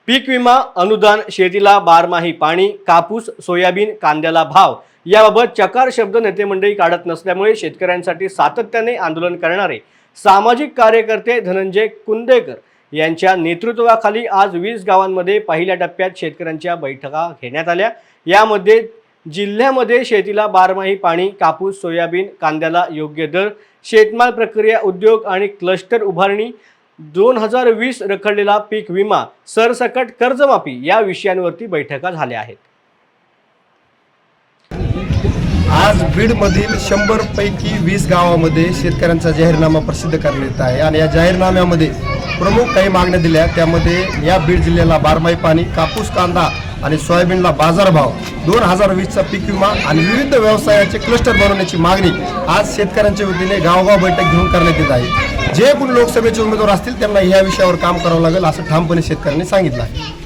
पीक विमा अनुदान, शेतीला बारमाही पाणी, कापूस, सोयाबीन, कांद्याला भाव याबाबत चकार शब्द नेते मंडळी काढत नसल्यामुळे शेतकऱ्यांसाठी सातत्याने आंदोलन करणारे सामाजिक कार्यकर्ते धनंजय कुंदेकर यांच्या नेतृत्वाखाली आज 20 गावांमध्ये पहिल्या टप्प्यात शेतकऱ्यांच्या बैठका घेण्यात आल्या। यामध्ये जिल्ह्यामध्ये शेतीला बारमाही पाणी, कापूस, सोयाबीन, कांद्याला योग्य दर, शेतमाल प्रक्रिया उद्योग आणि क्लस्टर उभारणी, 2020 रखडलेला पीक विमा, सरसकट कर्जमाफी या विषयांवरती बैठका झाल्या आहेत। आज बीडमधील 100 पैकी 20 गावामध्ये शेतकऱ्यांचा जाहीरनामा प्रसिद्ध करण्यात येत आहे आणि या जाहीरनाम्यामध्ये प्रमुख काही मागण्या दिल्या। त्यामध्ये या बीड जिल्ह्याला बारमाही पाणी, कापूस, कांदा आणि सोयाबीनला बाजारभाव, 2020चा पीक विमा आणि विविध व्यवसायाचे क्लस्टर बनवण्याची मागणी आज शेतकऱ्यांच्या वतीने गावगाव बैठक घेऊन करण्यात येत आहे। जे कोणी लोकसभेचे उमेदवार असतील त्यांना या विषयावर काम करावं लागेल असं ठामपणे शेतकऱ्यांनी सांगितलं आहे।